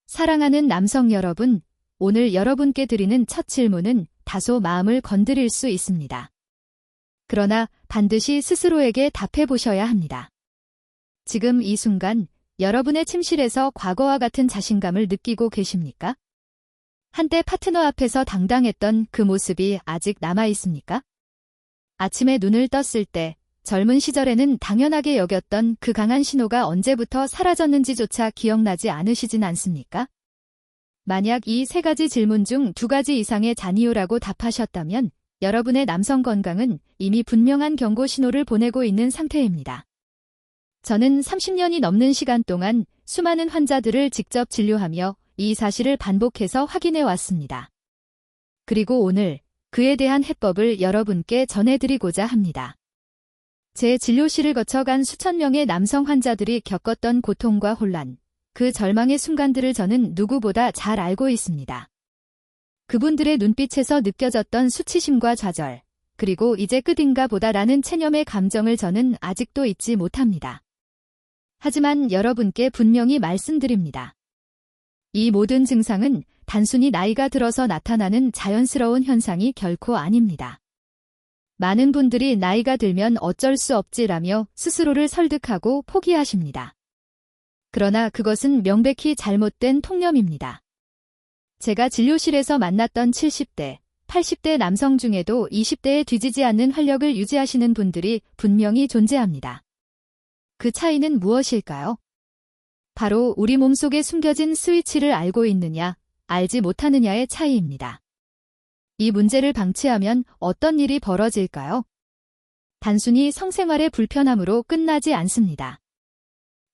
사랑하는 남성 여러분, 오늘 여러분께 드리는 첫 질문은 다소 마음을 건드릴 수 있습니다. 그러나 반드시 스스로에게 답해 보셔야 합니다. 지금 이 순간 여러분의 침실에서 과거와 같은 자신감을 느끼고 계십니까? 한때 파트너 앞에서 당당했던 그 모습이 아직 남아 있습니까? 아침에 눈을 떴을 때 젊은 시절에는 당연하게 여겼던 그 강한 신호가 언제부터 사라졌는지조차 기억나지 않으시진 않습니까? 만약 이 세 가지 질문 중 두 가지 이상의 잔이요라고 답하셨다면 여러분의 남성 건강은 이미 분명한 경고 신호를 보내고 있는 상태입니다. 저는 30년이 넘는 시간 동안 수많은 환자들을 직접 진료하며 이 사실을 반복해서 확인해 왔습니다. 그리고 오늘 그에 대한 해법을 여러분께 전해드리고자 합니다. 제 진료실을 거쳐간 수천 명의 남성 환자들이 겪었던 고통과 혼란, 그 절망의 순간들을 저는 누구보다 잘 알고 있습니다. 그분들의 눈빛에서 느껴졌던 수치심과 좌절, 그리고 이제 끝인가 보다라는 체념의 감정을 저는 아직도 잊지 못합니다. 하지만 여러분께 분명히 말씀드립니다. 이 모든 증상은 단순히 나이가 들어서 나타나는 자연스러운 현상이 결코 아닙니다. 많은 분들이 나이가 들면 어쩔 수 없지라며 스스로를 설득하고 포기하십니다. 그러나 그것은 명백히 잘못된 통념입니다. 제가 진료실에서 만났던 70대, 80대 남성 중에도 20대에 뒤지지 않는 활력을 유지하시는 분들이 분명히 존재합니다. 그 차이는 무엇일까요? 바로 우리 몸속에 숨겨진 스위치를 알고 있느냐, 알지 못하느냐의 차이입니다. 이 문제를 방치하면 어떤 일이 벌어질까요? 단순히 성생활의 불편함으로 끝나지 않습니다.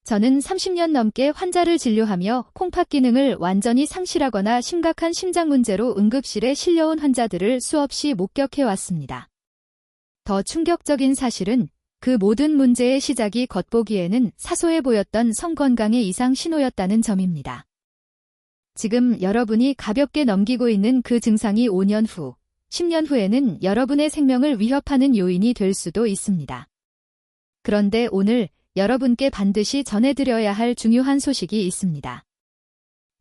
저는 30년 넘게 환자를 진료하며 콩팥 기능을 완전히 상실하거나 심각한 심장 문제로 응급실에 실려온 환자들을 수없이 목격해왔습니다. 더 충격적인 사실은 그 모든 문제의 시작이 겉보기에는 사소해 보였던 성건강의 이상 신호였다는 점입니다. 지금 여러분이 가볍게 넘기고 있는 그 증상이 5년 후, 10년 후에는 여러분의 생명을 위협하는 요인이 될 수도 있습니다. 그런데 오늘 여러분께 반드시 전해드려야 할 중요한 소식이 있습니다.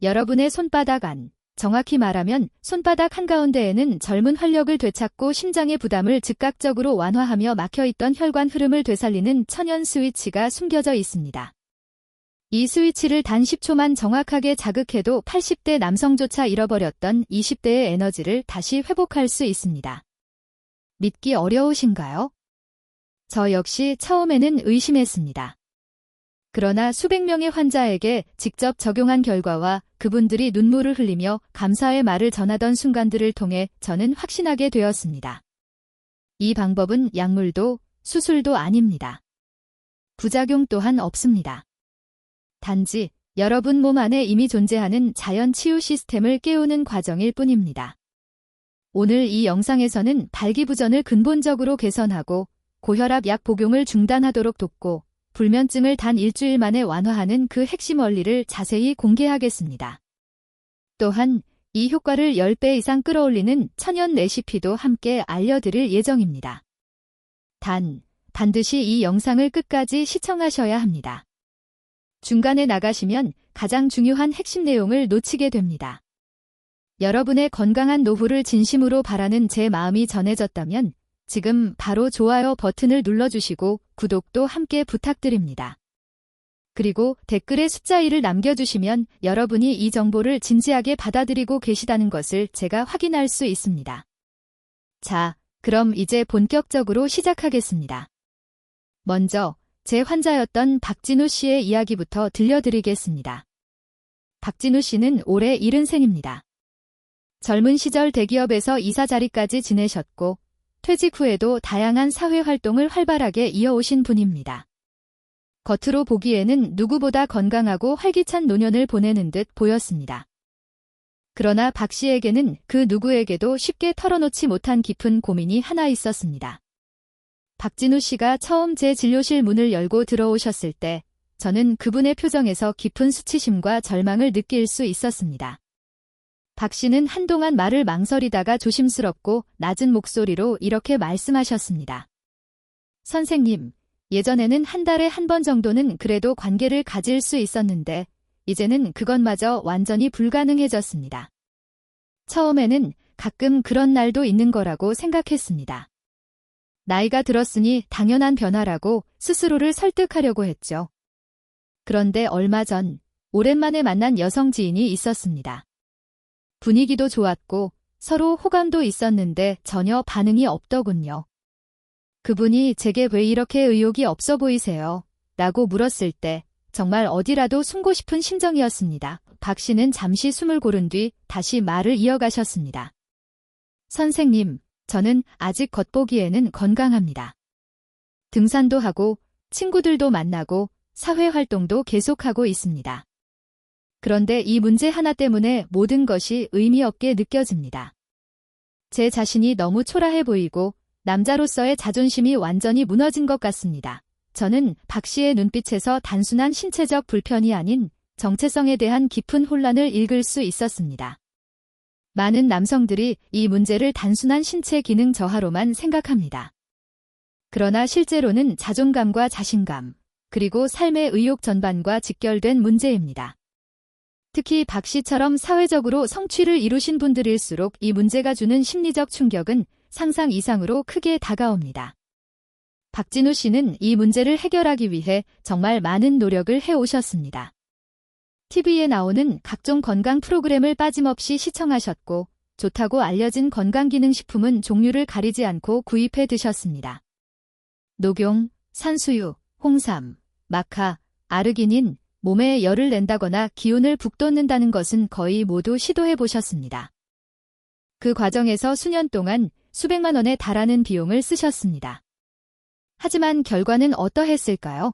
여러분의 손바닥 안, 정확히 말하면 손바닥 한가운데에는 젊은 활력을 되찾고 심장의 부담을 즉각적으로 완화하며 막혀있던 혈관 흐름을 되살리는 천연 스위치가 숨겨져 있습니다. 이 스위치를 단 10초만 정확하게 자극해도 80대 남성조차 잃어버렸던 20대의 에너지를 다시 회복할 수 있습니다. 믿기 어려우신가요? 저 역시 처음에는 의심했습니다. 그러나 수백 명의 환자에게 직접 적용한 결과와 그분들이 눈물을 흘리며 감사의 말을 전하던 순간들을 통해 저는 확신하게 되었습니다. 이 방법은 약물도 수술도 아닙니다. 부작용 또한 없습니다. 단지 여러분 몸 안에 이미 존재하는 자연 치유 시스템을 깨우는 과정일 뿐입니다. 오늘 이 영상에서는 발기부전을 근본적으로 개선하고 고혈압 약 복용을 중단하도록 돕고 불면증을 단 일주일 만에 완화하는 그 핵심 원리를 자세히 공개하겠습니다. 또한 이 효과를 10배 이상 끌어올리는 천연 레시피도 함께 알려드릴 예정입니다. 반드시 이 영상을 끝까지 시청하셔야 합니다. 중간에 나가시면 가장 중요한 핵심 내용을 놓치게 됩니다. 여러분의 건강한 노후를 진심으로 바라는 제 마음이 전해졌다면 지금 바로 좋아요 버튼을 눌러주시고 구독도 함께 부탁드립니다. 그리고 댓글에 숫자 1을 남겨주시면 여러분이 이 정보를 진지하게 받아들이고 계시다는 것을 제가 확인할 수 있습니다. 자, 그럼 이제 본격적으로 시작하겠습니다. 먼저 제 환자였던 박진우 씨의 이야기부터 들려드리겠습니다. 박진우 씨는 올해 70세입니다. 젊은 시절 대기업에서 이사 자리까지 지내셨고 퇴직 후에도 다양한 사회 활동을 활발하게 이어오신 분입니다. 겉으로 보기에는 누구보다 건강하고 활기찬 노년을 보내는 듯 보였습니다. 그러나 박 씨에게는 그 누구에게도 쉽게 털어놓지 못한 깊은 고민이 하나 있었습니다. 박진우 씨가 처음 제 진료실 문을 열고 들어오셨을 때 저는 그분의 표정에서 깊은 수치심과 절망을 느낄 수 있었습니다. 박 씨는 한동안 말을 망설이다가 조심스럽고 낮은 목소리로 이렇게 말씀하셨습니다. 선생님, 예전에는 한 달에 한 번 정도는 그래도 관계를 가질 수 있었는데 이제는 그것마저 완전히 불가능해졌습니다. 처음에는 가끔 그런 날도 있는 거라고 생각했습니다. 나이가 들었으니 당연한 변화라고 스스로를 설득하려고 했죠. 그런데 얼마 전 오랜만에 만난 여성 지인이 있었습니다. 분위기도 좋았고 서로 호감도 있었는데 전혀 반응이 없더군요. 그분이 제게 왜 이렇게 의욕이 없어 보이세요? 라고 물었을 때 정말 어디라도 숨고 싶은 심정이었습니다. 박 씨는 잠시 숨을 고른 뒤 다시 말을 이어가셨습니다. 선생님, 저는 아직 겉보기에는 건강합니다. 등산도 하고 친구들도 만나고 사회활동도 계속하고 있습니다. 그런데 이 문제 하나 때문에 모든 것이 의미 없게 느껴집니다. 제 자신이 너무 초라해 보이고 남자로서의 자존심이 완전히 무너진 것 같습니다. 저는 박 씨의 눈빛에서 단순한 신체적 불편이 아닌 정체성에 대한 깊은 혼란을 읽을 수 있었습니다. 많은 남성들이 이 문제를 단순한 신체 기능 저하로만 생각합니다. 그러나 실제로는 자존감과 자신감, 그리고 삶의 의욕 전반과 직결된 문제입니다. 특히 박 씨처럼 사회적으로 성취를 이루신 분들일수록 이 문제가 주는 심리적 충격은 상상 이상으로 크게 다가옵니다. 박진우 씨는 이 문제를 해결하기 위해 정말 많은 노력을 해오셨습니다. TV에 나오는 각종 건강 프로그램을 빠짐없이 시청하셨고 좋다고 알려진 건강기능식품은 종류를 가리지 않고 구입해 드셨습니다. 녹용, 산수유, 홍삼, 마카, 아르기닌, 몸에 열을 낸다거나 기운을 북돋는다는 것은 거의 모두 시도해 보셨습니다. 그 과정에서 수년 동안 수백만 원에 달하는 비용을 쓰셨습니다. 하지만 결과는 어떠했을까요?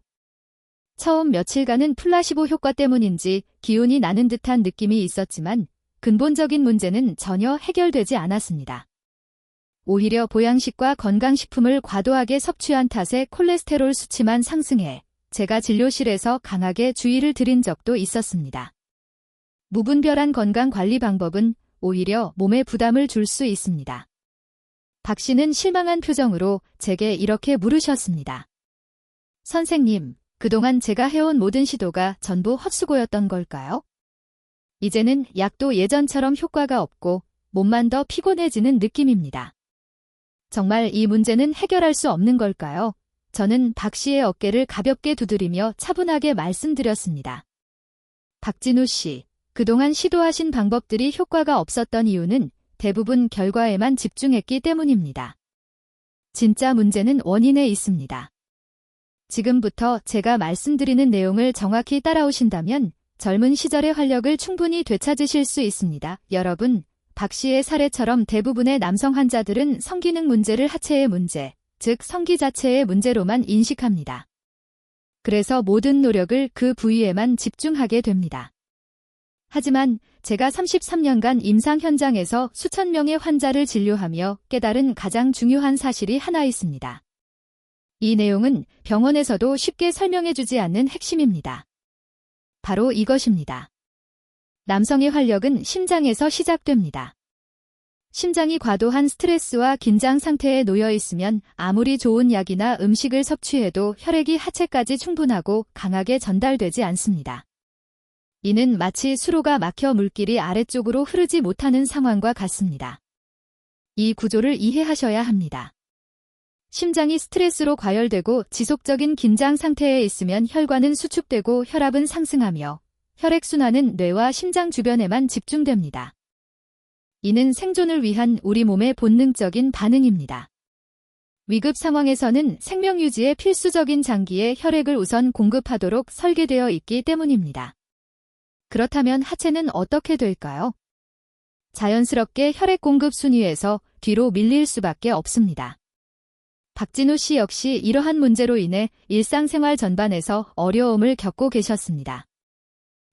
처음 며칠간은 플라시보 효과 때문인지 기운이 나는 듯한 느낌이 있었지만 근본적인 문제는 전혀 해결되지 않았습니다. 오히려 보양식과 건강식품을 과도하게 섭취한 탓에 콜레스테롤 수치만 상승해 제가 진료실에서 강하게 주의를 드린 적도 있었습니다. 무분별한 건강관리 방법은 오히려 몸에 부담을 줄 수 있습니다. 박 씨는 실망한 표정으로 제게 이렇게 물으셨습니다. 선생님, 그동안 제가 해온 모든 시도가 전부 헛수고였던 걸까요? 이제는 약도 예전처럼 효과가 없고 몸만 더 피곤해지는 느낌입니다. 정말 이 문제는 해결할 수 없는 걸까요? 저는 박 씨의 어깨를 가볍게 두드리며 차분하게 말씀드렸습니다. 박진우 씨, 그동안 시도하신 방법들이 효과가 없었던 이유는 대부분 결과에만 집중했기 때문입니다. 진짜 문제는 원인에 있습니다. 지금부터 제가 말씀드리는 내용을 정확히 따라오신다면 젊은 시절의 활력을 충분히 되찾으실 수 있습니다. 여러분, 박 씨의 사례처럼 대부분의 남성 환자들은 성기능 문제를 하체의 문제, 즉 성기 자체의 문제로만 인식합니다. 그래서 모든 노력을 그 부위에만 집중하게 됩니다. 하지만 제가 33년간 임상 현장에서 수천 명의 환자를 진료하며 깨달은 가장 중요한 사실이 하나 있습니다. 이 내용은 병원에서도 쉽게 설명해주지 않는 핵심입니다. 바로 이것입니다. 남성의 활력은 심장에서 시작됩니다. 심장이 과도한 스트레스와 긴장 상태에 놓여 있으면 아무리 좋은 약이나 음식을 섭취해도 혈액이 하체까지 충분하고 강하게 전달되지 않습니다. 이는 마치 수로가 막혀 물길이 아래쪽으로 흐르지 못하는 상황과 같습니다. 이 구조를 이해하셔야 합니다. 심장이 스트레스로 과열되고 지속적인 긴장 상태에 있으면 혈관은 수축되고 혈압은 상승하며 혈액순환은 뇌와 심장 주변에만 집중됩니다. 이는 생존을 위한 우리 몸의 본능적인 반응입니다. 위급 상황에서는 생명 유지에 필수적인 장기에 혈액을 우선 공급하도록 설계되어 있기 때문입니다. 그렇다면 하체는 어떻게 될까요? 자연스럽게 혈액 공급 순위에서 뒤로 밀릴 수밖에 없습니다. 박진우 씨 역시 이러한 문제로 인해 일상생활 전반에서 어려움을 겪고 계셨습니다.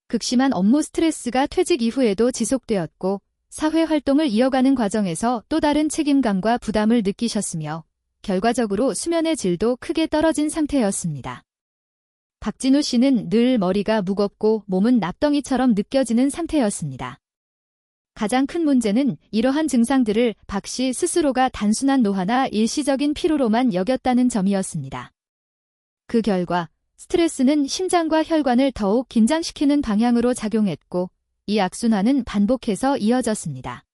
극심한 업무 스트레스가 퇴직 이후에도 지속되었고 사회활동을 이어가는 과정에서 또 다른 책임감과 부담을 느끼셨으며 결과적으로 수면의 질도 크게 떨어진 상태였습니다. 박진우 씨는 늘 머리가 무겁고 몸은 납덩이처럼 느껴지는 상태였습니다. 가장 큰 문제는 이러한 증상들을 박 씨 스스로가 단순한 노화나 일시적인 피로로만 여겼다는 점이었습니다. 그 결과 스트레스는 심장과 혈관을 더욱 긴장시키는 방향으로 작용했고 이 악순환은 반복해서 이어졌습니다.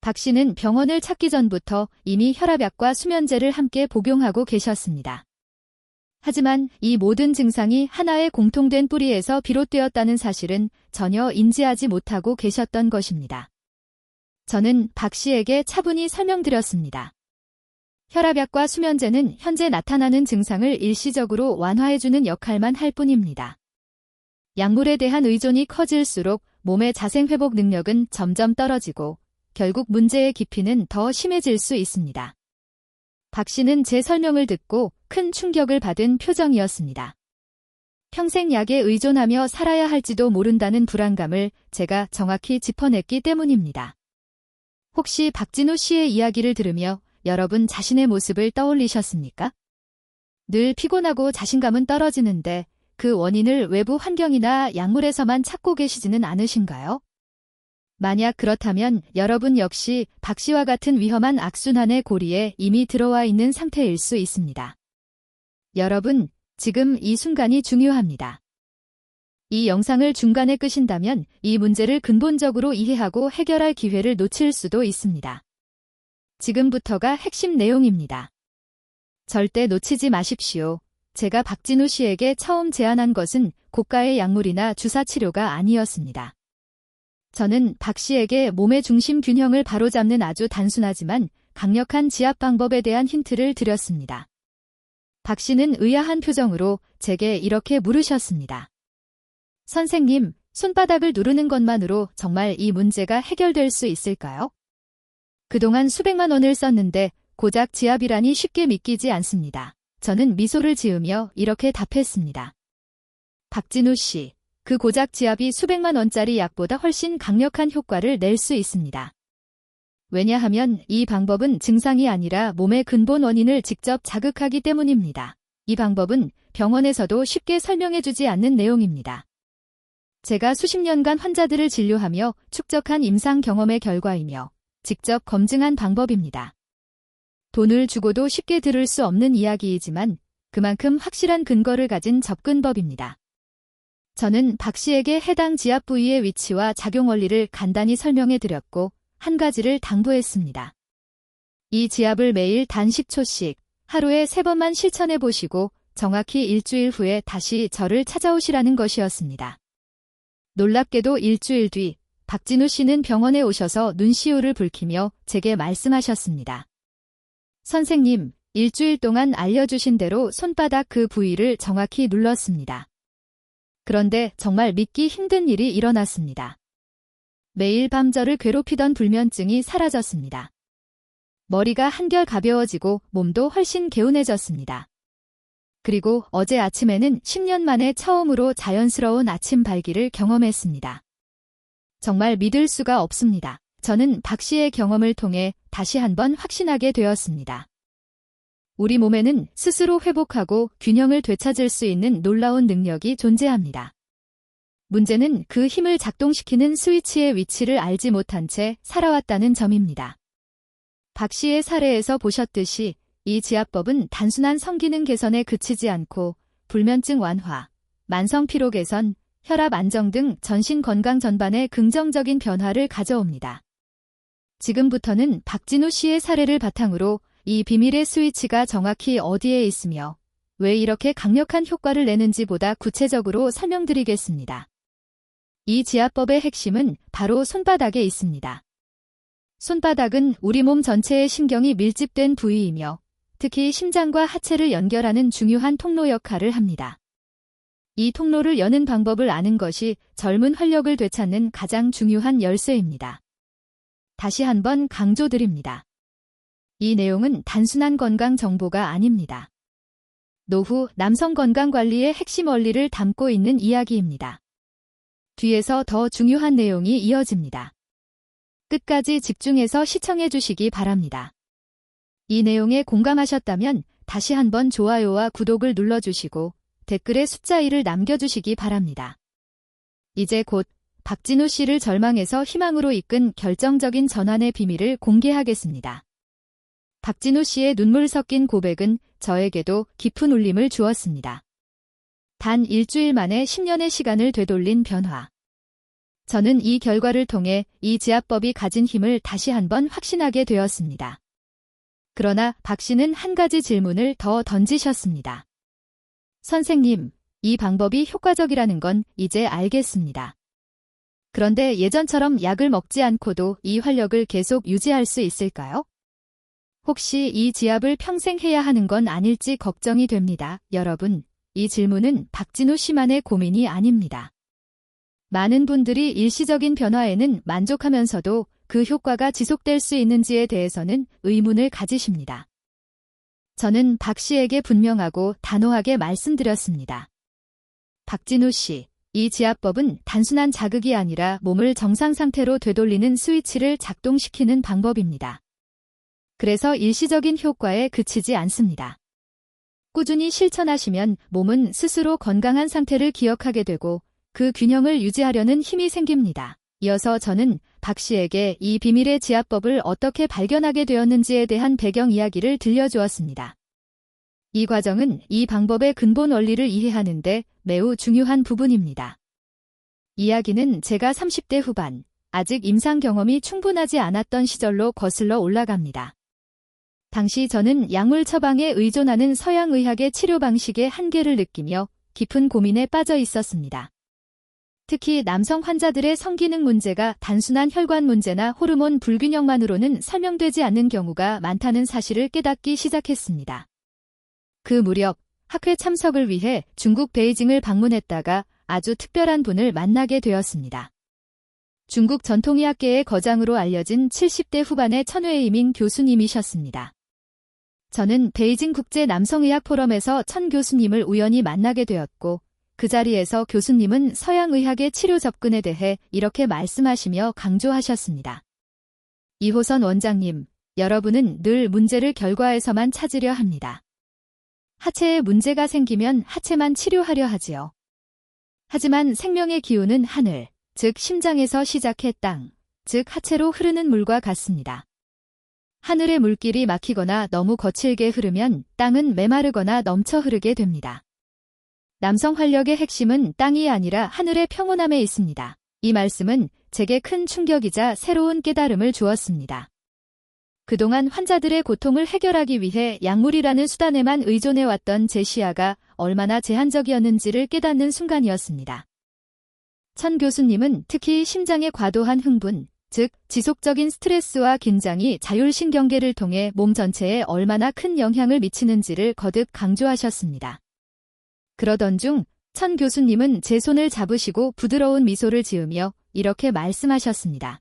박 씨는 병원을 찾기 전부터 이미 혈압약과 수면제를 함께 복용하고 계셨습니다. 하지만 이 모든 증상이 하나의 공통된 뿌리에서 비롯되었다는 사실은 전혀 인지하지 못하고 계셨던 것입니다. 저는 박 씨에게 차분히 설명드렸습니다. 혈압약과 수면제는 현재 나타나는 증상을 일시적으로 완화해주는 역할만 할 뿐입니다. 약물에 대한 의존이 커질수록 몸의 자생회복 능력은 점점 떨어지고 결국 문제의 깊이는 더 심해질 수 있습니다. 박 씨는 제 설명을 듣고 큰 충격을 받은 표정이었습니다. 평생 약에 의존하며 살아야 할지도 모른다는 불안감을 제가 정확히 짚어냈기 때문입니다. 혹시 박진우 씨의 이야기를 들으며 여러분 자신의 모습을 떠올리셨습니까? 늘 피곤하고 자신감은 떨어지는데 그 원인을 외부 환경이나 약물에서만 찾고 계시지는 않으신가요? 만약 그렇다면 여러분 역시 박 씨와 같은 위험한 악순환의 고리에 이미 들어와 있는 상태일 수 있습니다. 여러분, 지금 이 순간이 중요합니다. 이 영상을 중간에 끄신다면 이 문제를 근본적으로 이해하고 해결할 기회를 놓칠 수도 있습니다. 지금부터가 핵심 내용입니다. 절대 놓치지 마십시오. 제가 박진우 씨에게 처음 제안한 것은 고가의 약물이나 주사 치료가 아니었습니다. 저는 박 씨에게 몸의 중심 균형을 바로잡는 아주 단순하지만 강력한 지압 방법에 대한 힌트를 드렸습니다. 박 씨는 의아한 표정으로 제게 이렇게 물으셨습니다. 선생님, 손바닥을 누르는 것만으로 정말 이 문제가 해결될 수 있을까요? 그동안 수백만 원을 썼는데 고작 지압이라니 쉽게 믿기지 않습니다. 저는 미소를 지으며 이렇게 답했습니다. 박진우 씨, 그 고작 지압이 수백만 원짜리 약보다 훨씬 강력한 효과를 낼 수 있습니다. 왜냐하면 이 방법은 증상이 아니라 몸의 근본 원인을 직접 자극하기 때문입니다. 이 방법은 병원에서도 쉽게 설명해주지 않는 내용입니다. 제가 수십 년간 환자들을 진료하며 축적한 임상 경험의 결과이며 직접 검증한 방법입니다. 돈을 주고도 쉽게 들을 수 없는 이야기이지만 그만큼 확실한 근거를 가진 접근법입니다. 저는 박 씨에게 해당 지압 부위의 위치와 작용 원리를 간단히 설명해 드렸고 한 가지를 당부했습니다. 이 지압을 매일 단 10초씩 하루에 3번만 실천해 보시고 정확히 일주일 후에 다시 저를 찾아오시라는 것이었습니다. 놀랍게도 일주일 뒤 박진우 씨는 병원에 오셔서 눈시울을 붉히며 제게 말씀하셨습니다. 선생님, 일주일 동안 알려주신 대로 손바닥 그 부위를 정확히 눌렀습니다. 그런데 정말 믿기 힘든 일이 일어났습니다. 매일 밤 저를 괴롭히던 불면증이 사라졌습니다. 머리가 한결 가벼워지고 몸도 훨씬 개운해졌습니다. 그리고 어제 아침에는 10년 만에 처음으로 자연스러운 아침 발기를 경험했습니다. 정말 믿을 수가 없습니다. 저는 박 씨의 경험을 통해 다시 한번 확신하게 되었습니다. 우리 몸에는 스스로 회복하고 균형을 되찾을 수 있는 놀라운 능력이 존재합니다. 문제는 그 힘을 작동시키는 스위치의 위치를 알지 못한 채 살아왔다는 점입니다. 박 씨의 사례에서 보셨듯이 이 지압법은 단순한 성기능 개선에 그치지 않고 불면증 완화, 만성 피로 개선, 혈압 안정 등 전신 건강 전반에 긍정적인 변화를 가져옵니다. 지금부터는 박진우 씨의 사례를 바탕으로 이 비밀의 스위치가 정확히 어디에 있으며 왜 이렇게 강력한 효과를 내는지 보다 구체적으로 설명드리겠습니다. 이 지압법의 핵심은 바로 손바닥에 있습니다. 손바닥은 우리 몸 전체의 신경이 밀집된 부위이며 특히 심장과 하체를 연결하는 중요한 통로 역할을 합니다. 이 통로를 여는 방법을 아는 것이 젊은 활력을 되찾는 가장 중요한 열쇠입니다. 다시 한번 강조드립니다. 이 내용은 단순한 건강 정보가 아닙니다. 노후 남성 건강 관리의 핵심 원리를 담고 있는 이야기입니다. 뒤에서 더 중요한 내용이 이어집니다. 끝까지 집중해서 시청해 주시기 바랍니다. 이 내용에 공감하셨다면 다시 한번 좋아요와 구독을 눌러주시고 댓글에 숫자 1을 남겨주시기 바랍니다. 이제 곧 박진우 씨를 절망에서 희망으로 이끈 결정적인 전환의 비밀을 공개하겠습니다. 박진우 씨의 눈물 섞인 고백은 저에게도 깊은 울림을 주었습니다. 단 일주일 만에 10년의 시간을 되돌린 변화. 저는 이 결과를 통해 이 지압법이 가진 힘을 다시 한번 확신하게 되었습니다. 그러나 박 씨는 한 가지 질문을 더 던지셨습니다. 선생님, 이 방법이 효과적이라는 건 이제 알겠습니다. 그런데 예전처럼 약을 먹지 않고도 이 활력을 계속 유지할 수 있을까요? 혹시 이 지압을 평생 해야 하는 건 아닐지 걱정이 됩니다. 여러분, 이 질문은 박진우 씨만의 고민이 아닙니다. 많은 분들이 일시적인 변화에는 만족하면서도 그 효과가 지속될 수 있는지에 대해서는 의문을 가지십니다. 저는 박 씨에게 분명하고 단호하게 말씀드렸습니다. 박진우 씨, 이 지압법은 단순한 자극이 아니라 몸을 정상 상태로 되돌리는 스위치를 작동시키는 방법입니다. 그래서 일시적인 효과에 그치지 않습니다. 꾸준히 실천하시면 몸은 스스로 건강한 상태를 기억하게 되고 그 균형을 유지하려는 힘이 생깁니다. 이어서 저는 박 씨에게 이 비밀의 지압법을 어떻게 발견하게 되었는지에 대한 배경 이야기를 들려주었습니다. 이 과정은 이 방법의 근본 원리를 이해하는 데 매우 중요한 부분입니다. 이야기는 제가 30대 후반, 아직 임상 경험이 충분하지 않았던 시절로 거슬러 올라갑니다. 당시 저는 약물 처방에 의존하는 서양의학의 치료 방식의 한계를 느끼며 깊은 고민에 빠져 있었습니다. 특히 남성 환자들의 성기능 문제가 단순한 혈관 문제나 호르몬 불균형만으로는 설명되지 않는 경우가 많다는 사실을 깨닫기 시작했습니다. 그 무렵 학회 참석을 위해 중국 베이징을 방문했다가 아주 특별한 분을 만나게 되었습니다. 중국 전통의학계의 거장으로 알려진 70대 후반의 천웨이밍 교수님이셨습니다. 저는 베이징 국제 남성의학 포럼에서 천 교수님을 우연히 만나게 되었고 그 자리에서 교수님은 서양의학의 치료 접근에 대해 이렇게 말씀하시며 강조하셨습니다. 이호선 원장님, 여러분은 늘 문제를 결과에서만 찾으려 합니다. 하체에 문제가 생기면 하체만 치료하려 하지요. 하지만 생명의 기운은 하늘, 즉 심장에서 시작해 땅, 즉 하체로 흐르는 물과 같습니다. 하늘의 물길이 막히거나 너무 거칠게 흐르면 땅은 메마르거나 넘쳐 흐르게 됩니다. 남성 활력의 핵심은 땅이 아니라 하늘의 평온함에 있습니다. 이 말씀은 제게 큰 충격이자 새로운 깨달음을 주었습니다. 그동안 환자들의 고통을 해결하기 위해 약물이라는 수단에만 의존해왔던 제 시야가 얼마나 제한적이었는지를 깨닫는 순간이었습니다. 천 교수님은 특히 심장의 과도한 흥분, 즉 지속적인 스트레스와 긴장이 자율신경계를 통해 몸 전체에 얼마나 큰 영향을 미치는지를 거듭 강조하셨습니다. 그러던 중 천 교수님은 제 손을 잡으시고 부드러운 미소를 지으며 이렇게 말씀하셨습니다.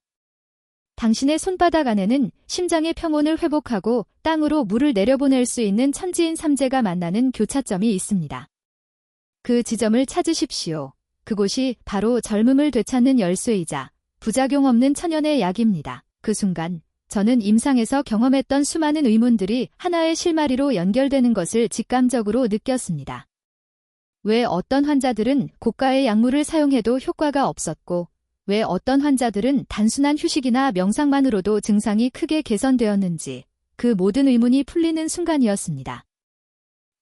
당신의 손바닥 안에는 심장의 평온을 회복하고 땅으로 물을 내려보낼 수 있는 천지인 삼재가 만나는 교차점이 있습니다. 그 지점을 찾으십시오. 그곳이 바로 젊음을 되찾는 열쇠이자 부작용 없는 천연의 약입니다. 그 순간 저는 임상에서 경험했던 수많은 의문들이 하나의 실마리로 연결되는 것을 직감적으로 느꼈습니다. 왜 어떤 환자들은 고가의 약물을 사용해도 효과가 없었고 왜 어떤 환자들은 단순한 휴식이나 명상만으로도 증상이 크게 개선되었는지 그 모든 의문이 풀리는 순간이었습니다.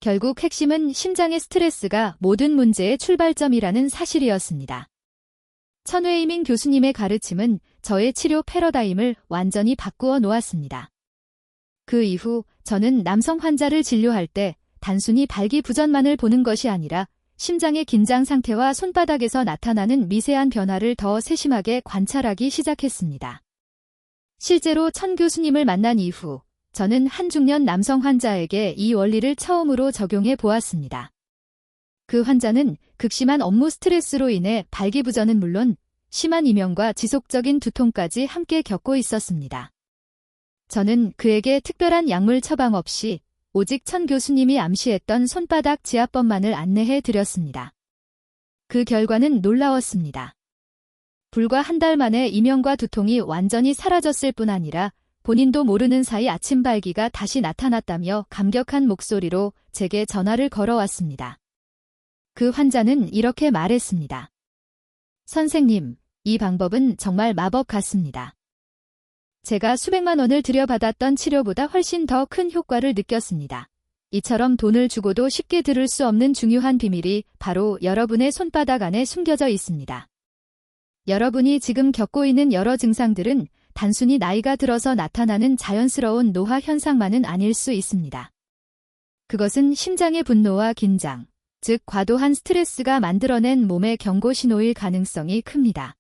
결국 핵심은 심장의 스트레스가 모든 문제의 출발점이라는 사실이었습니다. 천웨이밍 교수님의 가르침은 저의 치료 패러다임을 완전히 바꾸어 놓았습니다. 그 이후 저는 남성 환자를 진료할 때 단순히 발기부전만을 보는 것이 아니라 심장의 긴장 상태와 손바닥에서 나타나는 미세한 변화를 더 세심하게 관찰하기 시작했습니다. 실제로 천 교수님을 만난 이후 저는 한 중년 남성 환자에게 이 원리를 처음으로 적용해 보았습니다. 그 환자는 극심한 업무 스트레스로 인해 발기부전은 물론 심한 이명과 지속적인 두통까지 함께 겪고 있었습니다. 저는 그에게 특별한 약물 처방 없이 오직 천 교수님이 암시했던 손바닥 지압법만을 안내해 드렸습니다. 그 결과는 놀라웠습니다. 불과 한 달 만에 이명과 두통이 완전히 사라졌을 뿐 아니라 본인도 모르는 사이 아침 발기가 다시 나타났다며 감격한 목소리로 제게 전화를 걸어왔습니다. 그 환자는 이렇게 말했습니다. 선생님, 이 방법은 정말 마법 같습니다. 제가 수백만 원을 들여받았던 치료보다 훨씬 더 큰 효과를 느꼈습니다. 이처럼 돈을 주고도 쉽게 들을 수 없는 중요한 비밀이 바로 여러분의 손바닥 안에 숨겨져 있습니다. 여러분이 지금 겪고 있는 여러 증상들은 단순히 나이가 들어서 나타나는 자연스러운 노화 현상만은 아닐 수 있습니다. 그것은 심장의 분노와 긴장, 즉 과도한 스트레스가 만들어낸 몸의 경고 신호일 가능성이 큽니다.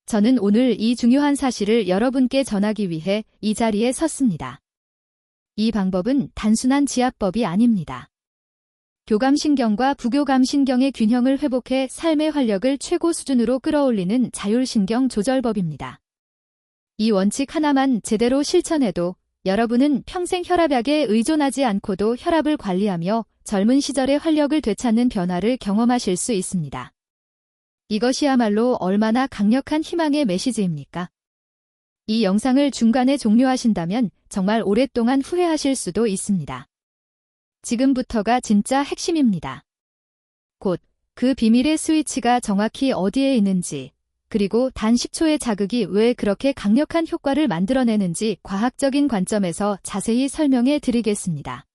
저는 오늘 이 중요한 사실을 여러분께 전하기 위해 이 자리에 섰습니다. 이 방법은 단순한 지압법이 아닙니다. 교감신경과 부교감신경의 균형을 회복해 삶의 활력을 최고 수준으로 끌어올리는 자율신경 조절법입니다. 이 원칙 하나만 제대로 실천해도 여러분은 평생 혈압약에 의존하지 않고도 혈압을 관리하며 젊은 시절의 활력을 되찾는 변화를 경험하실 수 있습니다. 이것이야말로 얼마나 강력한 희망의 메시지입니까? 이 영상을 중간에 종료하신다면 정말 오랫동안 후회하실 수도 있습니다. 지금부터가 진짜 핵심입니다. 곧 그 비밀의 스위치가 정확히 어디에 있는지, 그리고 단 10초의 자극이 왜 그렇게 강력한 효과를 만들어내는지 과학적인 관점에서 자세히 설명해 드리겠습니다.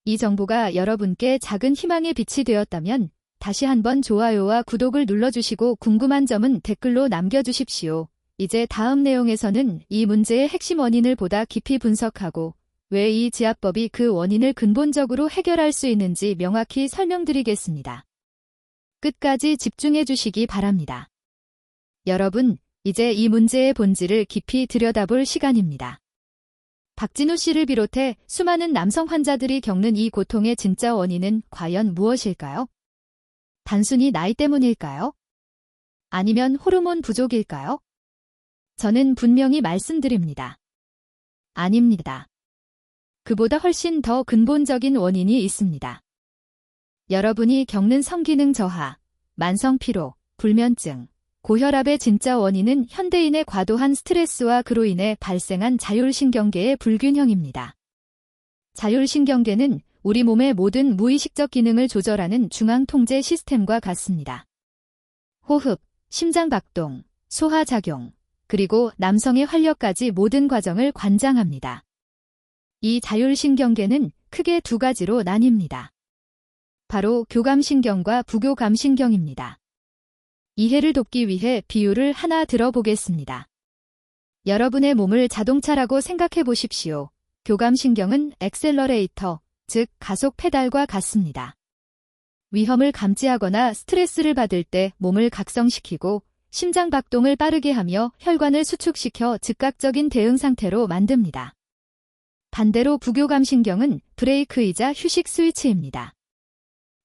이 정보가 여러분께 작은 희망의 빛이 되었다면 다시 한번 좋아요와 구독을 눌러주시고 궁금한 점은 댓글로 남겨주십시오. 이제 다음 내용에서는 이 문제의 핵심 원인을 보다 깊이 분석하고 왜 이 지압법이 그 원인을 근본적으로 해결할 수 있는지 명확히 설명드리겠습니다. 끝까지 집중해 주시기 바랍니다. 여러분, 이제 이 문제의 본질을 깊이 들여다볼 시간입니다. 박진우 씨를 비롯해 수많은 남성 환자들이 겪는 이 고통의 진짜 원인은 과연 무엇일까요? 단순히 나이 때문일까요? 아니면 호르몬 부족일까요? 저는 분명히 말씀드립니다. 아닙니다. 그보다 훨씬 더 근본적인 원인이 있습니다. 여러분이 겪는 성기능 저하, 만성 피로, 불면증, 고혈압의 진짜 원인은 현대인의 과도한 스트레스와 그로 인해 발생한 자율신경계의 불균형입니다. 자율신경계는 우리 몸의 모든 무의식적 기능을 조절하는 중앙통제 시스템과 같습니다. 호흡, 심장박동, 소화작용, 그리고 남성의 활력까지 모든 과정을 관장합니다. 이 자율신경계는 크게 두 가지로 나뉩니다. 바로 교감신경과 부교감신경입니다. 이해를 돕기 위해 비유를 하나 들어보겠습니다. 여러분의 몸을 자동차라고 생각해 보십시오. 교감신경은 엑셀러레이터, 즉 가속 페달과 같습니다. 위험을 감지하거나 스트레스를 받을 때 몸을 각성시키고 심장박동을 빠르게 하며 혈관을 수축시켜 즉각적인 대응 상태로 만듭니다. 반대로 부교감신경은 브레이크이자 휴식 스위치입니다.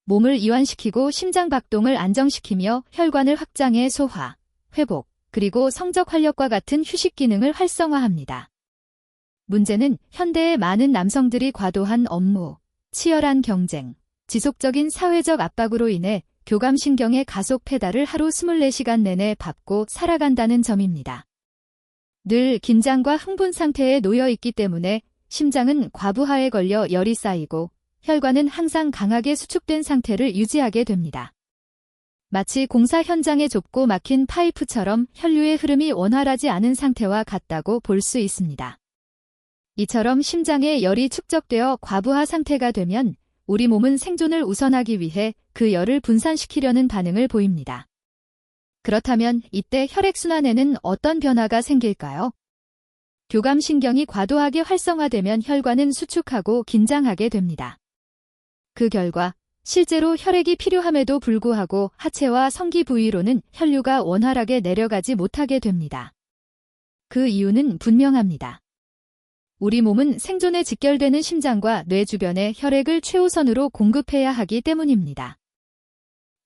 몸을 이완시키고 심장박동을 안정시키며 혈관을 확장해 소화, 회복, 그리고 성적 활력과 같은 휴식 기능을 활성화합니다. 문제는 현대의 많은 남성들이 과도한 업무, 치열한 경쟁, 지속적인 사회적 압박으로 인해 교감신경의 가속 페달을 하루 24시간 내내 밟고 살아간다는 점입니다. 늘 긴장과 흥분 상태에 놓여 있기 때문에 심장은 과부하에 걸려 열이 쌓이고 혈관은 항상 강하게 수축된 상태를 유지하게 됩니다. 마치 공사 현장의 좁고 막힌 파이프처럼 혈류의 흐름이 원활하지 않은 상태와 같다고 볼 수 있습니다. 이처럼 심장에 열이 축적되어 과부하 상태가 되면 우리 몸은 생존을 우선하기 위해 그 열을 분산시키려는 반응을 보입니다. 그렇다면 이때 혈액순환에는 어떤 변화가 생길까요? 교감신경이 과도하게 활성화되면 혈관은 수축하고 긴장하게 됩니다. 그 결과 실제로 혈액이 필요함에도 불구하고 하체와 성기 부위로는 혈류가 원활하게 내려가지 못하게 됩니다. 그 이유는 분명합니다. 우리 몸은 생존에 직결되는 심장과 뇌 주변에 혈액을 최우선으로 공급해야 하기 때문입니다.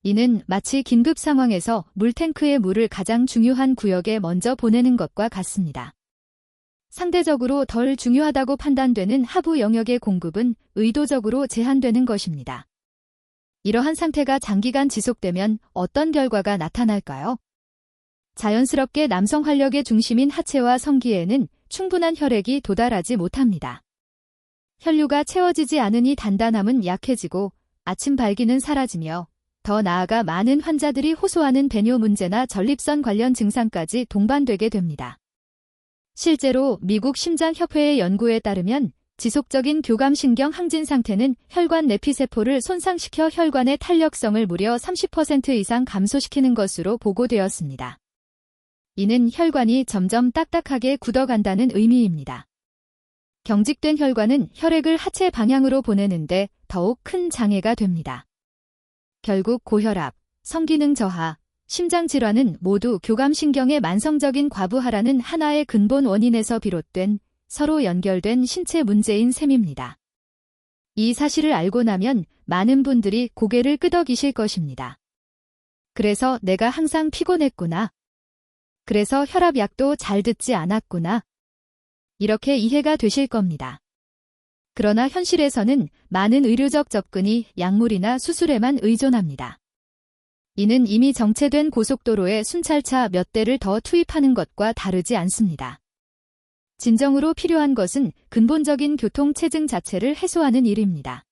이는 마치 긴급 상황에서 물탱크에 물을 가장 중요한 구역에 먼저 보내는 것과 같습니다. 상대적으로 덜 중요하다고 판단되는 하부 영역의 공급은 의도적으로 제한되는 것입니다. 이러한 상태가 장기간 지속되면 어떤 결과가 나타날까요? 자연스럽게 남성 활력의 중심인 하체와 성기에는 충분한 혈액이 도달하지 못합니다. 혈류가 채워지지 않으니 단단함은 약해지고 아침 발기는 사라지며 더 나아가 많은 환자들이 호소하는 배뇨 문제나 전립선 관련 증상까지 동반되게 됩니다. 실제로 미국 심장협회의 연구에 따르면 지속적인 교감신경 항진 상태는 혈관 내피세포를 손상시켜 혈관의 탄력성을 무려 30% 이상 감소시키는 것으로 보고되었습니다. 이는 혈관이 점점 딱딱하게 굳어간다는 의미입니다. 경직된 혈관은 혈액을 하체 방향으로 보내는데 더욱 큰 장애가 됩니다. 결국 고혈압, 성기능 저하, 심장질환은 모두 교감신경의 만성적인 과부하라는 하나의 근본 원인에서 비롯된 서로 연결된 신체 문제인 셈입니다. 이 사실을 알고 나면 많은 분들이 고개를 끄덕이실 것입니다. 그래서 내가 항상 피곤했구나. 그래서 혈압약도 잘 듣지 않았구나. 이렇게 이해가 되실 겁니다. 그러나 현실에서는 많은 의료적 접근이 약물이나 수술에만 의존합니다. 이는 이미 정체된 고속도로에 순찰차 몇 대를 더 투입하는 것과 다르지 않습니다. 진정으로 필요한 것은 근본적인 교통체증 자체를 해소하는 일입니다.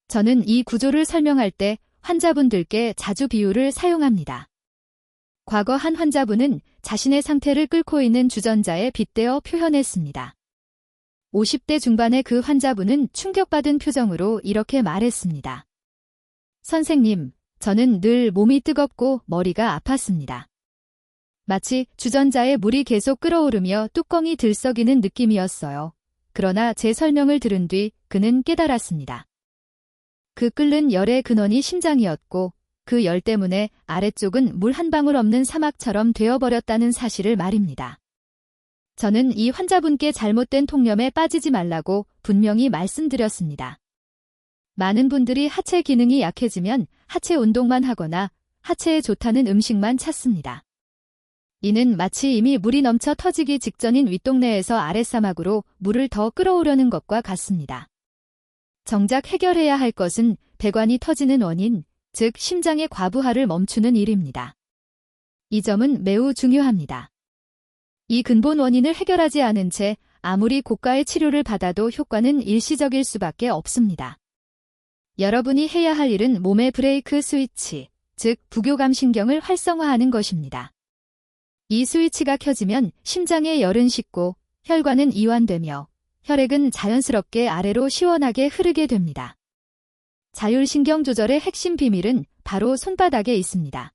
저는 이 구조를 설명할 때 환자분들께 자주 비유를 사용합니다. 과거 한 환자분은 자신의 상태를 끓고 있는 주전자에 빗대어 표현했습니다. 50대 중반의 그 환자분은 충격받은 표정으로 이렇게 말했습니다. 선생님, 저는 늘 몸이 뜨겁고 머리가 아팠습니다. 마치 주전자에 물이 계속 끓어오르며 뚜껑이 들썩이는 느낌이었어요. 그러나 제 설명을 들은 뒤 그는 깨달았습니다. 그 끓는 열의 근원이 심장이었고 그 열 때문에 아래쪽은 물 한 방울 없는 사막처럼 되어버렸다는 사실을 말입니다. 저는 이 환자분께 잘못된 통념에 빠지지 말라고 분명히 말씀드렸습니다. 많은 분들이 하체 기능이 약해지면 하체 운동만 하거나 하체에 좋다는 음식만 찾습니다. 이는 마치 이미 물이 넘쳐 터지기 직전인 윗동네에서 아랫사막으로 물을 더 끌어오려는 것과 같습니다. 정작 해결해야 할 것은 배관이 터지는 원인, 즉 심장의 과부하를 멈추는 일입니다. 이 점은 매우 중요합니다. 이 근본 원인을 해결하지 않은 채 아무리 고가의 치료를 받아도 효과는 일시적일 수밖에 없습니다. 여러분이 해야 할 일은 몸의 브레이크 스위치, 즉 부교감신경을 활성화하는 것입니다. 이 스위치가 켜지면 심장의 열은 식고 혈관은 이완되며 혈액은 자연스럽게 아래로 시원하게 흐르게 됩니다. 자율신경 조절의 핵심 비밀은 바로 손바닥에 있습니다.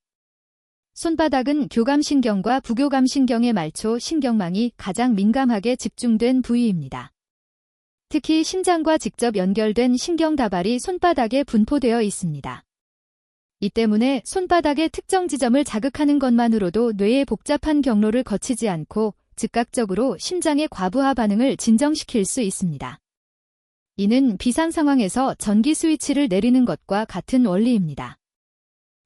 손바닥은 교감신경과 부교감신경의 말초 신경망이 가장 민감하게 집중된 부위입니다. 특히 심장과 직접 연결된 신경다발이 손바닥에 분포되어 있습니다. 이 때문에 손바닥의 특정 지점을 자극하는 것만으로도 뇌의 복잡한 경로를 거치지 않고 즉각적으로 심장의 과부하 반응을 진정시킬 수 있습니다. 이는 비상 상황에서 전기 스위치를 내리는 것과 같은 원리입니다.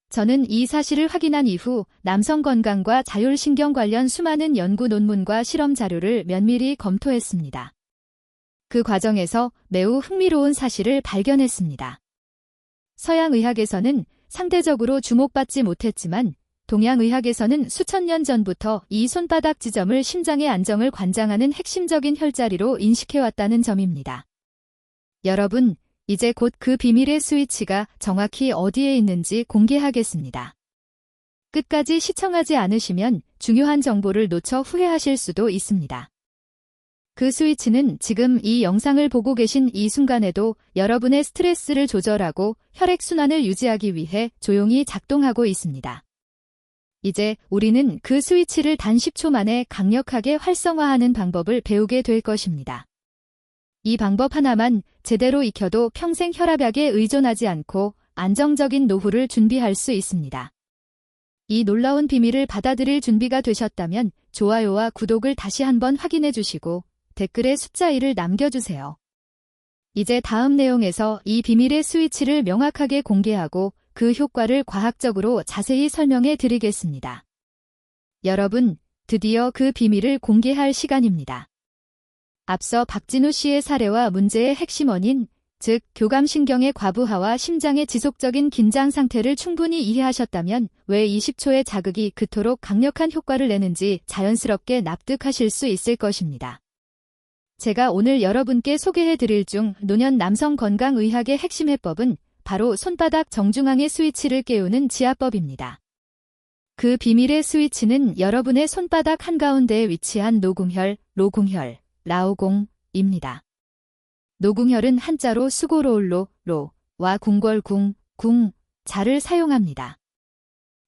저는 이 사실을 확인한 이후 남성 건강과 자율신경 관련 수많은 연구 논문과 실험 자료를 면밀히 검토했습니다. 그 과정에서 매우 흥미로운 사실을 발견했습니다. 서양의학에서는 상대적으로 주목받지 못했지만 동양의학에서는 수천 년 전부터 이 손바닥 지점을 심장의 안정을 관장하는 핵심적인 혈자리로 인식해왔다는 점입니다. 여러분, 이제 곧 그 비밀의 스위치가 정확히 어디에 있는지 공개하겠습니다. 끝까지 시청하지 않으시면 중요한 정보를 놓쳐 후회하실 수도 있습니다. 그 스위치는 지금 이 영상을 보고 계신 이 순간에도 여러분의 스트레스를 조절하고 혈액순환을 유지하기 위해 조용히 작동하고 있습니다. 이제 우리는 그 스위치를 단 10초 만에 강력하게 활성화하는 방법을 배우게 될 것입니다. 이 방법 하나만 제대로 익혀도 평생 혈압약에 의존하지 않고 안정적인 노후를 준비할 수 있습니다. 이 놀라운 비밀을 받아들일 준비가 되셨다면 좋아요와 구독을 다시 한번 확인해 주시고 댓글에 숫자 1을 남겨주세요. 이제 다음 내용에서 이 비밀의 스위치를 명확하게 공개하고 그 효과를 과학적으로 자세히 설명해 드리겠습니다. 여러분, 드디어 그 비밀을 공개할 시간입니다. 앞서 박진우 씨의 사례와 문제의 핵심 원인, 즉 교감신경의 과부하와 심장의 지속적인 긴장 상태를 충분히 이해하셨다면 왜 20초의 자극이 그토록 강력한 효과를 내는지 자연스럽게 납득하실 수 있을 것입니다. 제가 오늘 여러분께 소개해 드릴 중 노년 남성 건강의학의 핵심 해법은 바로 손바닥 정중앙의 스위치를 깨우는 지압법입니다. 그 비밀의 스위치는 여러분의 손바닥 한가운데에 위치한 노궁혈, 로궁혈, 라오공입니다. 노궁혈은 한자로 수고로울로, 와 궁궐궁, 자를 사용합니다.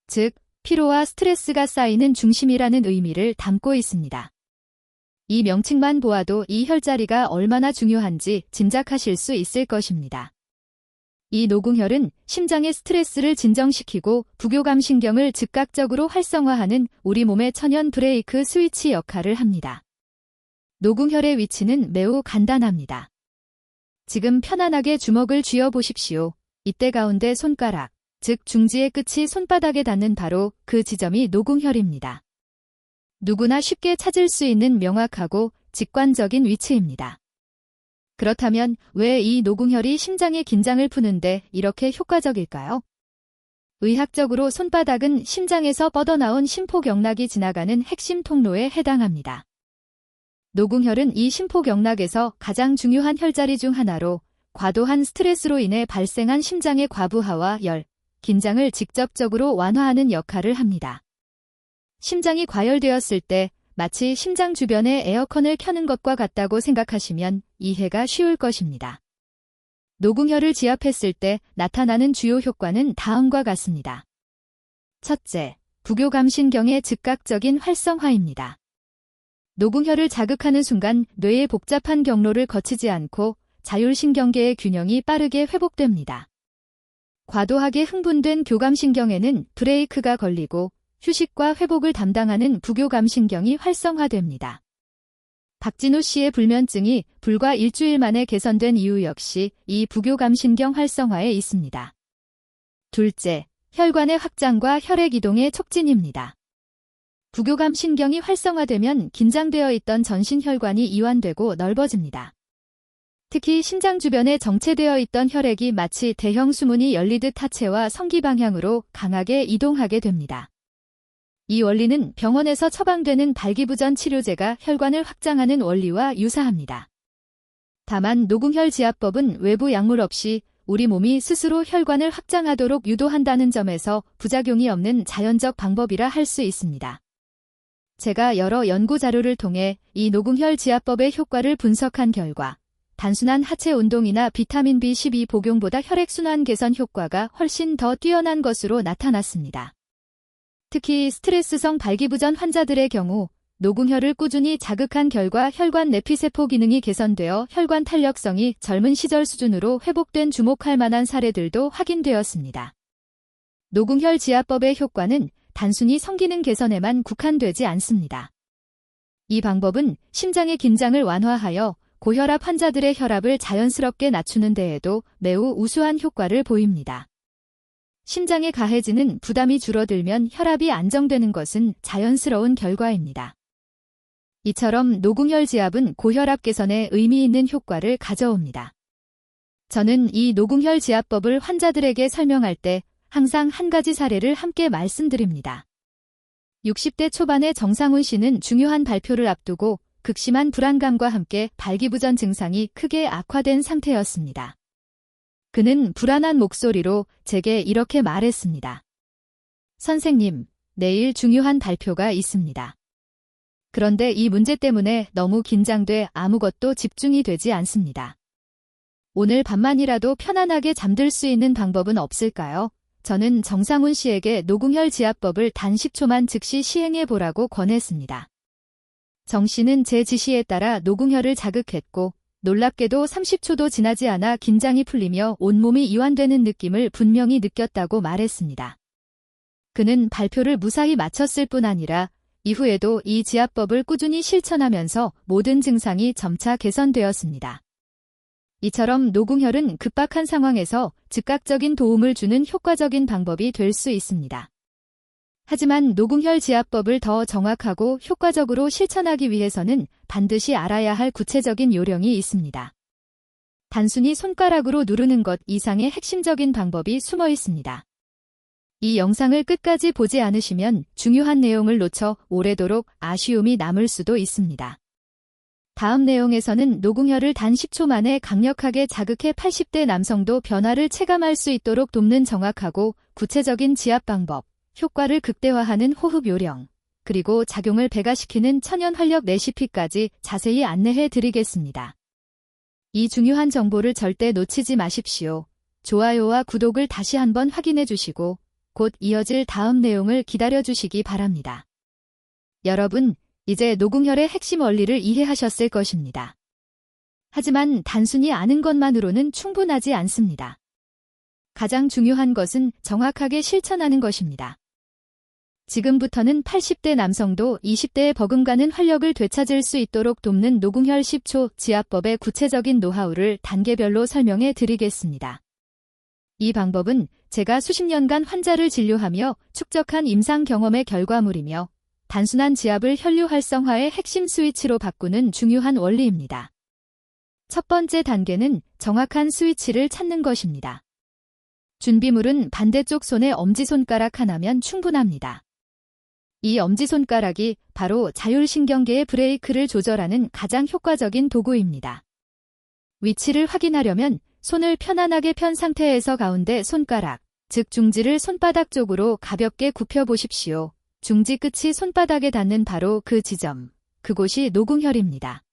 즉, 피로와 스트레스가 쌓이는 중심이라는 의미를 담고 있습니다. 이 명칭만 보아도 이 혈자리가 얼마나 중요한지 짐작하실 수 있을 것입니다. 이 노궁혈은 심장의 스트레스를 진정시키고 부교감신경을 즉각적으로 활성화하는 우리 몸의 천연 브레이크 스위치 역할을 합니다. 노궁혈의 위치는 매우 간단합니다. 지금 편안하게 주먹을 쥐어 보십시오. 이때 가운데 손가락, 즉 중지의 끝이 손바닥에 닿는 바로 그 지점이 노궁혈입니다. 누구나 쉽게 찾을 수 있는 명확하고 직관적인 위치입니다. 그렇다면 왜 이 노궁혈이 심장의 긴장을 푸는데 이렇게 효과적일까요? 의학적으로 손바닥은 심장에서 뻗어나온 심포경락이 지나가는 핵심 통로에 해당합니다. 노궁혈은 이 심포경락에서 가장 중요한 혈자리 중 하나로 과도한 스트레스로 인해 발생한 심장의 과부하와 열, 긴장을 직접적으로 완화하는 역할을 합니다. 심장이 과열되었을 때 마치 심장 주변에 에어컨을 켜는 것과 같다고 생각하시면 이해가 쉬울 것입니다. 노궁혈을 지압했을 때 나타나는 주요 효과는 다음과 같습니다. 첫째, 부교감신경의 즉각적인 활성화입니다. 노궁혈을 자극하는 순간 뇌의 복잡한 경로를 거치지 않고 자율신경계의 균형이 빠르게 회복됩니다. 과도하게 흥분된 교감신경에는 브레이크가 걸리고 휴식과 회복을 담당하는 부교감신경이 활성화됩니다. 박진우 씨의 불면증이 불과 일주일 만에 개선된 이유 역시 이 부교감신경 활성화에 있습니다. 둘째, 혈관의 확장과 혈액 이동의 촉진입니다. 부교감신경이 활성화되면 긴장되어 있던 전신혈관이 이완되고 넓어집니다. 특히 심장 주변에 정체되어 있던 혈액이 마치 대형 수문이 열리듯 하체와 성기 방향으로 강하게 이동하게 됩니다. 이 원리는 병원에서 처방되는 발기부전 치료제가 혈관을 확장하는 원리와 유사합니다. 다만 노궁혈 지압법은 외부 약물 없이 우리 몸이 스스로 혈관을 확장하도록 유도한다는 점에서 부작용이 없는 자연적 방법이라 할 수 있습니다. 제가 여러 연구 자료를 통해 이 노궁혈 지압법의 효과를 분석한 결과 단순한 하체 운동이나 비타민 B12 복용보다 혈액순환 개선 효과가 훨씬 더 뛰어난 것으로 나타났습니다. 특히 스트레스성 발기부전 환자들의 경우 노궁혈을 꾸준히 자극한 결과 혈관 내피세포 기능이 개선되어 혈관 탄력성이 젊은 시절 수준으로 회복된 주목할 만한 사례들도 확인되었습니다. 노궁혈 지압법의 효과는 단순히 성기능 개선에만 국한되지 않습니다. 이 방법은 심장의 긴장을 완화하여 고혈압 환자들의 혈압을 자연스럽게 낮추는 데에도 매우 우수한 효과를 보입니다. 심장에 가해지는 부담이 줄어들면 혈압이 안정되는 것은 자연스러운 결과입니다. 이처럼 노궁혈 지압은 고혈압 개선에 의미 있는 효과를 가져옵니다. 저는 이 노궁혈 지압법을 환자들에게 설명할 때 항상 한 가지 사례를 함께 말씀드립니다. 60대 초반의 정상훈 씨는 중요한 발표를 앞두고 극심한 불안감과 함께 발기부전 증상이 크게 악화된 상태였습니다. 그는 불안한 목소리로 제게 이렇게 말했습니다. 선생님, 내일 중요한 발표가 있습니다. 그런데 이 문제 때문에 너무 긴장돼 아무것도 집중이 되지 않습니다. 오늘 밤만이라도 편안하게 잠들 수 있는 방법은 없을까요? 저는 정상훈 씨에게 노궁혈 지압법을 단 10초만 즉시 시행해 보라고 권했습니다. 정 씨는 제 지시에 따라 노궁혈을 자극했고 놀랍게도 30초도 지나지 않아 긴장이 풀리며 온몸이 이완되는 느낌을 분명히 느꼈다고 말했습니다. 그는 발표를 무사히 마쳤을 뿐 아니라 이후에도 이 지압법을 꾸준히 실천하면서 모든 증상이 점차 개선되었습니다. 이처럼 노궁혈은 급박한 상황에서 즉각적인 도움을 주는 효과적인 방법이 될 수 있습니다. 하지만 노궁혈 지압법을 더 정확하고 효과적으로 실천하기 위해서는 반드시 알아야 할 구체적인 요령이 있습니다. 단순히 손가락으로 누르는 것 이상의 핵심적인 방법이 숨어 있습니다. 이 영상을 끝까지 보지 않으시면 중요한 내용을 놓쳐 오래도록 아쉬움이 남을 수도 있습니다. 다음 내용에서는 노궁혈을 단 10초 만에 강력하게 자극해 80대 남성도 변화를 체감할 수 있도록 돕는 정확하고 구체적인 지압 방법, 효과를 극대화하는 호흡 요령, 그리고 작용을 배가시키는 천연 활력 레시피까지 자세히 안내해 드리겠습니다. 이 중요한 정보를 절대 놓치지 마십시오. 좋아요와 구독을 다시 한번 확인해 주시고 곧 이어질 다음 내용을 기다려 주시기 바랍니다. 여러분, 이제 노궁혈의 핵심 원리를 이해하셨을 것입니다. 하지만 단순히 아는 것만으로는 충분하지 않습니다. 가장 중요한 것은 정확하게 실천하는 것입니다. 지금부터는 80대 남성도 20대에 버금가는 활력을 되찾을 수 있도록 돕는 노궁혈 10초 지압법의 구체적인 노하우를 단계별로 설명해 드리겠습니다. 이 방법은 제가 수십 년간 환자를 진료하며 축적한 임상 경험의 결과물이며 단순한 지압을 혈류 활성화의 핵심 스위치로 바꾸는 중요한 원리입니다. 첫 번째 단계는 정확한 스위치를 찾는 것입니다. 준비물은 반대쪽 손의 엄지손가락 하나면 충분합니다. 이 엄지손가락이 바로 자율신경계의 브레이크를 조절하는 가장 효과적인 도구입니다. 위치를 확인하려면 손을 편안하게 편 상태에서 가운데 손가락, 즉 중지를 손바닥 쪽으로 가볍게 굽혀 보십시오. 중지 끝이 손바닥에 닿는 바로 그 지점, 그곳이 노궁혈입니다.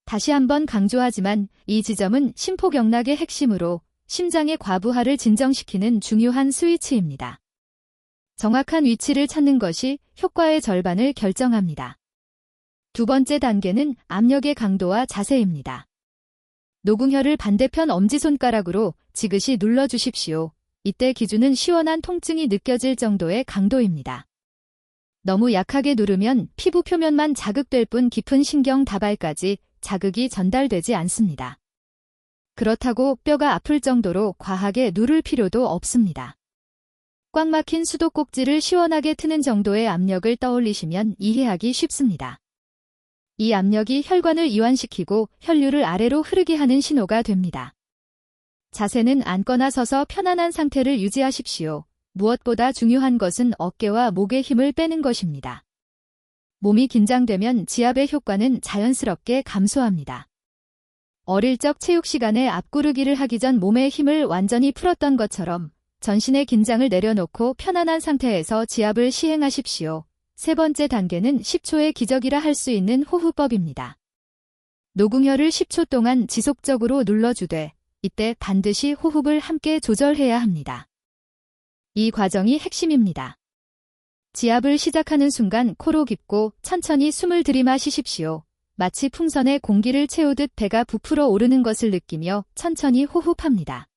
다시 한번 강조하지만 이 지점은 심포경락의 핵심으로 심장의 과부하를 진정시키는 중요한 스위치입니다. 정확한 위치를 찾는 것이 효과의 절반을 결정합니다. 두 번째 단계는 압력의 강도와 자세입니다. 노궁혈을 반대편 엄지손가락으로 지그시 눌러주십시오. 이때 기준은 시원한 통증이 느껴질 정도의 강도입니다. 너무 약하게 누르면 피부 표면만 자극될 뿐 깊은 신경 다발까지 자극이 전달되지 않습니다. 그렇다고 뼈가 아플 정도로 과하게 누를 필요도 없습니다. 꽉 막힌 수도꼭지를 시원하게 트는 정도의 압력을 떠올리시면 이해하기 쉽습니다. 이 압력이 혈관을 이완시키고 혈류를 아래로 흐르게 하는 신호가 됩니다. 자세는 앉거나 서서 편안한 상태를 유지하십시오. 무엇보다 중요한 것은 어깨와 목의 힘을 빼는 것입니다. 몸이 긴장되면 지압의 효과는 자연스럽게 감소합니다. 어릴 적 체육 시간에 앞구르기를 하기 전 몸의 힘을 완전히 풀었던 것처럼 전신의 긴장을 내려놓고 편안한 상태에서 지압을 시행하십시오. 세 번째 단계는 10초의 기적이라 할 수 있는 호흡법입니다. 노궁혈을 10초 동안 지속적으로 눌러주되 이때 반드시 호흡을 함께 조절해야 합니다. 이 과정이 핵심입니다. 지압을 시작하는 순간 코로 깊고 천천히 숨을 들이마시십시오. 마치 풍선에 공기를 채우듯 배가 부풀어 오르는 것을 느끼며 천천히 호흡합니다.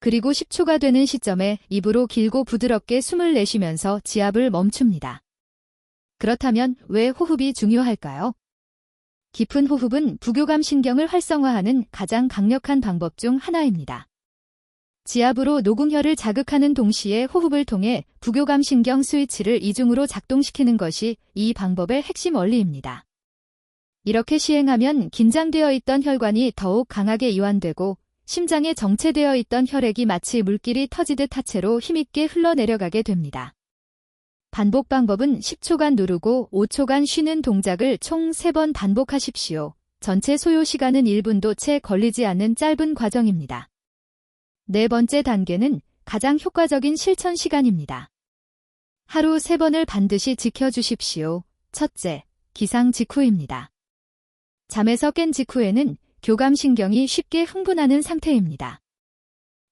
그리고 10초가 되는 시점에 입으로 길고 부드럽게 숨을 내쉬면서 지압을 멈춥니다. 그렇다면 왜 호흡이 중요할까요? 깊은 호흡은 부교감 신경을 활성화하는 가장 강력한 방법 중 하나입니다. 지압으로 노궁혈을 자극하는 동시에 호흡을 통해 부교감 신경 스위치를 이중으로 작동시키는 것이 이 방법의 핵심 원리입니다. 이렇게 시행하면 긴장되어 있던 혈관이 더욱 강하게 이완되고 심장에 정체되어 있던 혈액이 마치 물길이 터지듯 하체로 힘있게 흘러내려가게 됩니다. 반복 방법은 10초간 누르고 5초간 쉬는 동작을 총 3번 반복하십시오. 전체 소요 시간은 1분도 채 걸리지 않는 짧은 과정입니다. 네 번째 단계는 가장 효과적인 실천 시간입니다. 하루 3번을 반드시 지켜주십시오. 첫째, 기상 직후입니다. 잠에서 깬 직후에는 교감신경이 쉽게 흥분하는 상태입니다.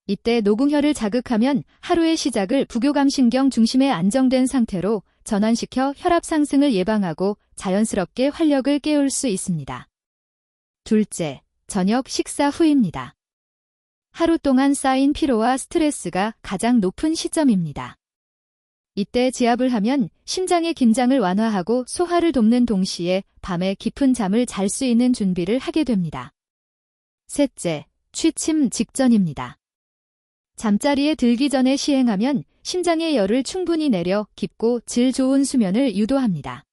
이때 노궁혈을 자극하면 하루의 시작을 부교감신경 중심에 안정된 상태로 전환시켜 혈압 상승을 예방하고 자연스럽게 활력을 깨울 수 있습니다. 둘째, 저녁 식사 후입니다. 하루 동안 쌓인 피로와 스트레스가 가장 높은 시점입니다. 이때 지압을 하면 심장의 긴장을 완화하고 소화를 돕는 동시에 밤에 깊은 잠을 잘 수 있는 준비를 하게 됩니다. 셋째, 취침 직전입니다. 잠자리에 들기 전에 시행하면 심장의 열을 충분히 내려 깊고 질 좋은 수면을 유도합니다.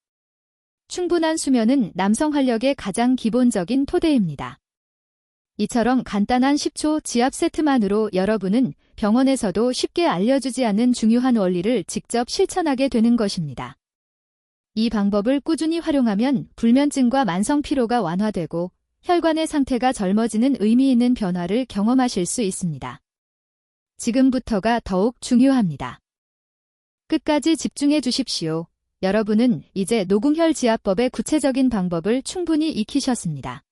충분한 수면은 남성 활력의 가장 기본적인 토대입니다. 이처럼 간단한 10초 지압 세트만으로 여러분은 병원에서도 쉽게 알려주지 않는 중요한 원리를 직접 실천하게 되는 것입니다. 이 방법을 꾸준히 활용하면 불면증과 만성 피로가 완화되고 혈관의 상태가 젊어지는 의미 있는 변화를 경험하실 수 있습니다. 지금부터가 더욱 중요합니다. 끝까지 집중해 주십시오. 여러분은 이제 노궁혈 지압법의 구체적인 방법을 충분히 익히셨습니다.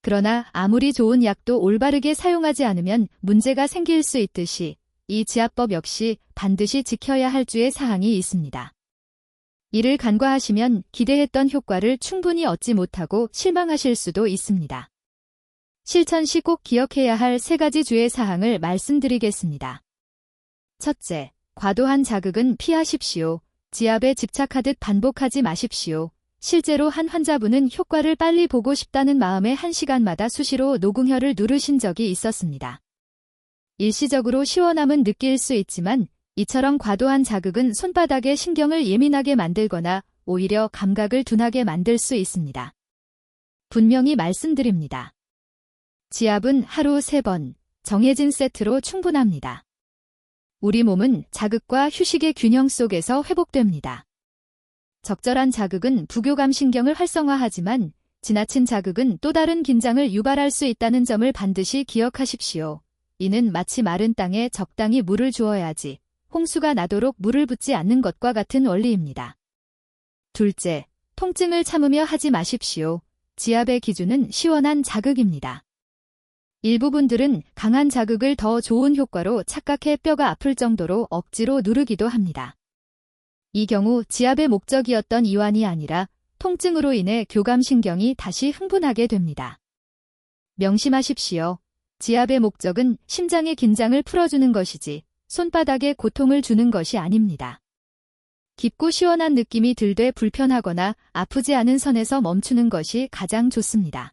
그러나 아무리 좋은 약도 올바르게 사용하지 않으면 문제가 생길 수 있듯이 이 지압법 역시 반드시 지켜야 할 주의 사항이 있습니다. 이를 간과하시면 기대했던 효과를 충분히 얻지 못하고 실망하실 수도 있습니다. 실천 시 꼭 기억해야 할 3가지 주의 사항을 말씀드리겠습니다. 첫째, 과도한 자극은 피하십시오. 지압에 집착하듯 반복하지 마십시오. 실제로 한 환자분은 효과를 빨리 보고 싶다는 마음에 1시간마다 수시로 녹음혈을 누르신 적이 있었습니다. 일시적으로 시원함은 느낄 수 있지만 이처럼 과도한 자극은 손바닥의 신경을 예민하게 만들거나 오히려 감각을 둔하게 만들 수 있습니다. 분명히 말씀드립니다. 지압은 하루 3번, 정해진 세트로 충분합니다. 우리 몸은 자극과 휴식의 균형 속에서 회복됩니다. 적절한 자극은 부교감신경을 활성화하지만 지나친 자극은 또 다른 긴장을 유발할 수 있다는 점을 반드시 기억하십시오. 이는 마치 마른 땅에 적당히 물을 주어야지 홍수가 나도록 물을 붓지 않는 것과 같은 원리입니다. 둘째, 통증을 참으며 하지 마십시오. 지압의 기준은 시원한 자극입니다. 일부 분들은 강한 자극을 더 좋은 효과로 착각해 뼈가 아플 정도로 억지로 누르기도 합니다. 이 경우 지압의 목적이었던 이완이 아니라 통증으로 인해 교감신경이 다시 흥분하게 됩니다. 명심하십시오. 지압의 목적은 심장의 긴장을 풀어주는 것이지 손바닥에 고통을 주는 것이 아닙니다. 깊고 시원한 느낌이 들되 불편하거나 아프지 않은 선에서 멈추는 것이 가장 좋습니다.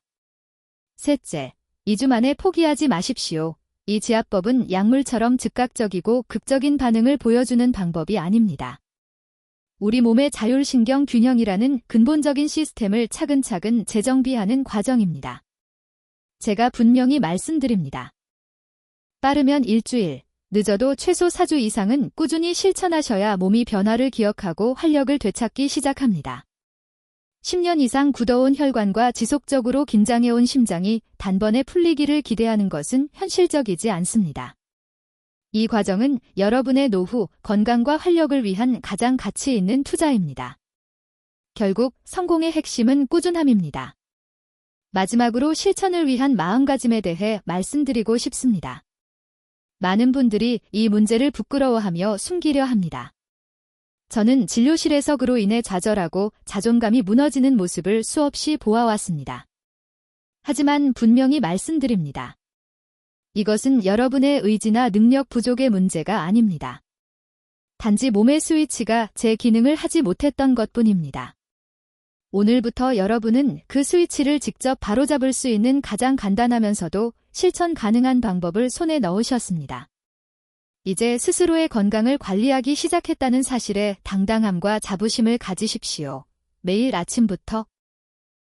셋째, 2주 만에 포기하지 마십시오. 이 지압법은 약물처럼 즉각적이고 극적인 반응을 보여주는 방법이 아닙니다. 우리 몸의 자율신경 균형이라는 근본적인 시스템을 차근차근 재정비하는 과정입니다. 제가 분명히 말씀드립니다. 빠르면 일주일, 늦어도 최소 4주 이상은 꾸준히 실천하셔야 몸이 변화를 기억하고 활력을 되찾기 시작합니다. 10년 이상 굳어온 혈관과 지속적으로 긴장해온 심장이 단번에 풀리기를 기대하는 것은 현실적이지 않습니다. 이 과정은 여러분의 노후, 건강과 활력을 위한 가장 가치 있는 투자입니다. 결국 성공의 핵심은 꾸준함입니다. 마지막으로 실천을 위한 마음가짐에 대해 말씀드리고 싶습니다. 많은 분들이 이 문제를 부끄러워하며 숨기려 합니다. 저는 진료실에서 그로 인해 좌절하고 자존감이 무너지는 모습을 수없이 보아왔습니다. 하지만 분명히 말씀드립니다. 이것은 여러분의 의지나 능력 부족의 문제가 아닙니다. 단지 몸의 스위치가 제 기능을 하지 못했던 것뿐입니다. 오늘부터 여러분은 그 스위치를 직접 바로잡을 수 있는 가장 간단하면서도 실천 가능한 방법을 손에 넣으셨습니다. 이제 스스로의 건강을 관리하기 시작했다는 사실에 당당함과 자부심을 가지십시오. 매일 아침부터